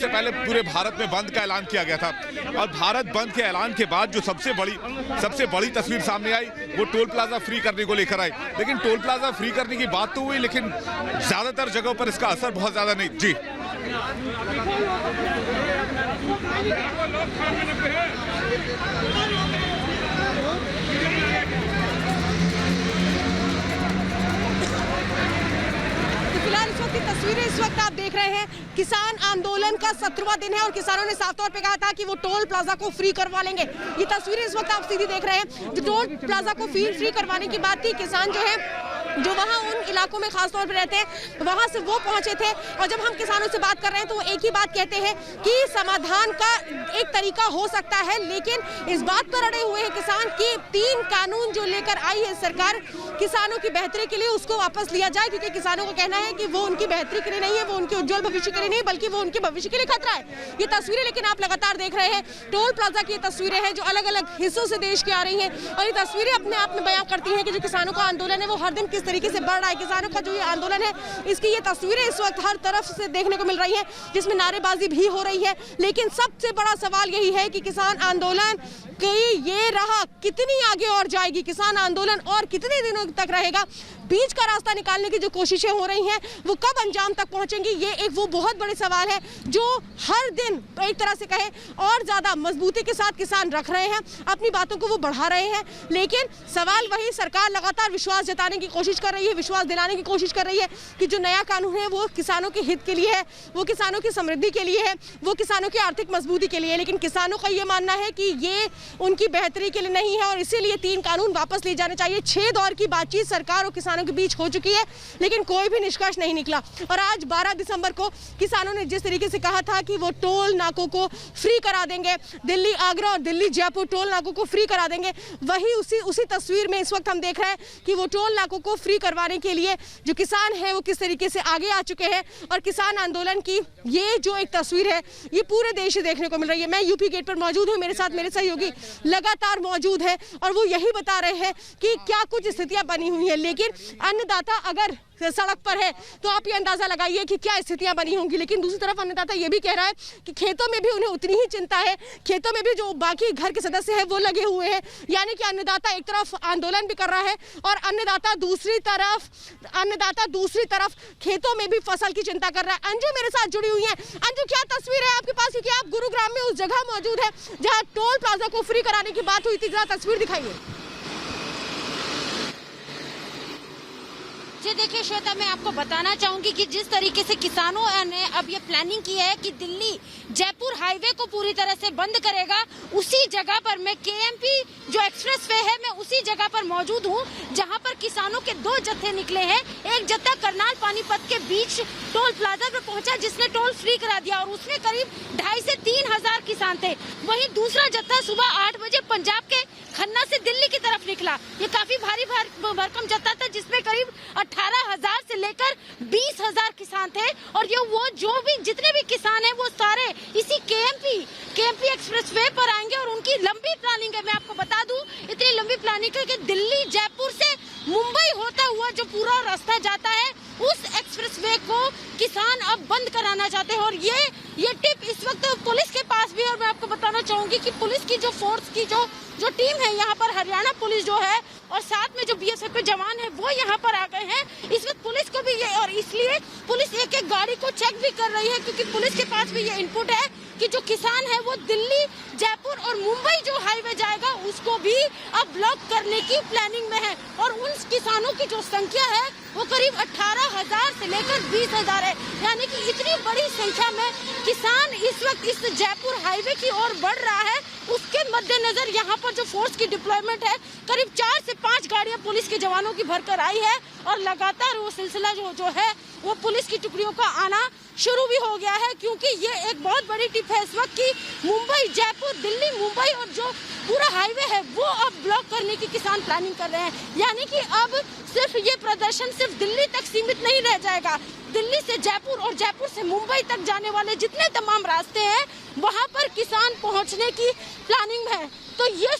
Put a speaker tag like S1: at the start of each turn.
S1: से पहले पूरे भारत में बंद का ऐलान किया गया था और भारत बंद के ऐलान के बाद जो सबसे बड़ी तस्वीर सामने आई वो टोल प्लाजा फ्री करने को लेकर आई। लेकिन टोल प्लाजा फ्री करने की बात तो हुई, लेकिन ज्यादातर जगहों पर इसका असर बहुत ज्यादा नहीं। जी
S2: फिलहाल इस वक्त की तस्वीरें इस वक्त आप देख रहे हैं, किसान आंदोलन का 17वां दिन है और किसानों ने साफ तौर पे कहा था कि वो टोल प्लाजा को फ्री करवा लेंगे। ये तस्वीरें इस वक्त आप सीधी देख रहे हैं, जो टोल प्लाजा को फ्री करवाने की बात थी। किसान जो है, जो वहाँ उन इलाकों में खास तौर पर रहते हैं, वहाँ से वो पहुंचे थे और जब हम किसानों से बात कर रहे हैं तो वो एक ही बात कहते हैं कि समाधान का एक तरीका हो सकता है, लेकिन इस बात पर अड़े हुए हैं किसान कि 3 कानून जो लेकर आई है सरकार किसानों की बेहतरी के लिए, उसको वापस लिया जाए, क्योंकि किसानों का कहना है कि वो उनकी बेहतरी के लिए नहीं है, वो उनके उज्जवल भविष्य के लिए नहीं, बल्कि वो उनके भविष्य के लिए खतरा है। ये तस्वीरें लेकिन आप लगातार देख रहे हैं, टोल प्लाजा की तस्वीरें हैं जो अलग अलग हिस्सों से देश की आ रही हैं और ये तस्वीरें अपने आप में बयां करती हैं कि जो किसानों का आंदोलन है वो हर दिन किस तरीके से बढ़ रहा है। किसानों का जो ये आंदोलन है, इसकी ये तस्वीरें इस वक्त हर तरफ से देखने को मिल रही है, जिसमें नारेबाजी भी हो रही है। लेकिन सबसे बड़ा सवाल यही है कि किसान आंदोलन की ये राह कितनी आगे और जाएगी, किसान आंदोलन और कितने दिनों तक रहेगा, बीच का रास्ता निकालने की जो कोशिशें हो रही हैं वो कब अंजाम तक पहुंचेंगी, ये एक वो बहुत बड़े सवाल है जो हर दिन एक तरह से कहे और ज्यादा मजबूती के साथ किसान रख रहे हैं, अपनी बातों को वो बढ़ा रहे हैं। लेकिन सवाल वही, सरकार लगातार विश्वास जताने की कोशिश कर रही है, विश्वास दिलाने की कोशिश कर रही है कि जो नया कानून है वो किसानों के हित के लिए है, वो किसानों की समृद्धि के लिए है, वो किसानों की आर्थिक मजबूती के लिए है। लेकिन किसानों का ये मानना है कि ये उनकी बेहतरी के लिए नहीं है और इसीलिए 3 कानून वापस लिए जाने चाहिए। 6 दौर की बातचीत सरकार और किसानों के बीच हो चुकी है, लेकिन कोई भी निष्कर्ष नहीं निकला। और आज 12 दिसंबर को किसानों ने जिस तरीके से कहा था कि वो टोल नाकों को फ्री करा देंगे, दिल्ली आगरा और दिल्ली जयपुर टोल नाकों को फ्री करा देंगे, वही उसी तस्वीर में इस वक्त हम देख रहे हैं कि वो टोल नाकों को फ्री करवाने के लिए जो किसान है वो किस तरीके से आगे आ चुके हैं। और किसान आंदोलन की ये जो एक तस्वीर है ये पूरे देश से देखने को मिल रही है। मैं यूपी गेट पर मौजूद हूँ, मेरे साथ मेरे सहयोगी लगातार मौजूद है और वो यही बता रहे हैं कि क्या कुछ स्थितियां बनी हुई है। लेकिन अन्नदाता अगर सड़क पर है तो आप ये अंदाजा लगाइए कि क्या स्थितियां बनी होंगी। लेकिन दूसरी तरफ अन्नदाता ये भी कह रहा है कि खेतों में भी उन्हें उतनी ही चिंता है, खेतों में भी जो बाकी घर के सदस्य हैं वो लगे हुए हैं। यानी कि अन्नदाता एक तरफ आंदोलन भी कर रहा है और अन्नदाता दूसरी तरफ खेतों में भी फसल की चिंता कर रहा है। अंजू मेरे साथ जुड़ी हुई है। अंजू, क्या तस्वीर है आपके पास, क्योंकि आप गुरुग्राम में उस जगह मौजूद है जहाँ टोल प्लाजा को फ्री कराने की बात हुई थी, जरा तस्वीर दिखाइए।
S3: जी देखिए श्वेता, मैं आपको बताना चाहूंगी कि जिस तरीके से किसानों ने अब ये प्लानिंग की है कि दिल्ली जयपुर हाईवे को पूरी तरह से बंद करेगा, उसी जगह पर मैं केएमपी जो एक्सप्रेसवे है मैं उसी जगह पर मौजूद हूँ जहां पर किसानों के 2 जत्थे निकले हैं। एक जत्था करनाल पानीपत के बीच टोल प्लाजा पर पहुंचा जिसने टोल फ्री करा दिया और उसमें करीब 2,500 से 3,000 किसान थे। वहीं दूसरा जत्था सुबह 8 बजे पंजाब के खन्ना से दिल्ली की तरफ निकला। ये काफी भारी भरकम जत्था था जिसमें करीब 18,000 से लेकर 20,000 किसान थे और ये वो जो भी जितने भी किसान हैं वो सारे इसी केएमपी एक्सप्रेसवे पर आएंगे और उनकी लंबी प्लानिंग है। मैं आपको बता दूं, इतनी लंबी प्लानिंग है कि दिल्ली जयपुर से मुंबई होता हुआ जो पूरा रास्ता जाता है उस एक्सप्रेसवे को किसान अब बंद कराना चाहते हैं। और ये टिप इस वक्त पुलिस के पास भी, और मैं आपको बताना चाहूंगी कि पुलिस की जो फोर्स की जो टीम है यहाँ पर, हरियाणा पुलिस जो है और साथ में जो बीएसएफ के जवान है वो यहाँ पर आ गए हैं। इस वक्त पुलिस को भी ये, और इसलिए पुलिस एक गाड़ी को चेक भी कर रही है क्योंकि पुलिस के पास भी ये इनपुट है कि जो किसान है वो दिल्ली जयपुर और मुंबई जो हाईवे जाएगा उसको भी अब ब्लॉक करने की प्लानिंग में है। और उन किसानों की जो संख्या है वो करीब 18,000 से लेकर 20,000 है। यानी कि इतनी बड़ी संख्या में किसान इस वक्त इस जयपुर हाईवे की ओर बढ़ रहा है। उसके मद्देनजर यहाँ पर जो फोर्स की डिप्लॉयमेंट है, करीब 4 से 5 गाड़ियां पुलिस के जवानों की भरकर आई है और लगातार वो सिलसिला जो है वो पुलिस की टुकड़ियों का आना शुरू भी हो गया है। क्योंकि ये एक बहुत बड़ी टिप है इस वक्त की मुंबई जयपुर दिल्ली मुंबई और जो पूरा हाईवे है वो अब ब्लॉक करने की किसान प्लानिंग कर रहे हैं। यानी कि अब सिर्फ ये प्रदर्शन सिर्फ दिल्ली तक सीमित नहीं रह जाएगा। दिल्ली से जयपुर और जयपुर से मुंबई तक जाने वाले जितने तमाम रास्ते हैं वहां पर किसान पहुंचने की प्लानिंग है। तो ये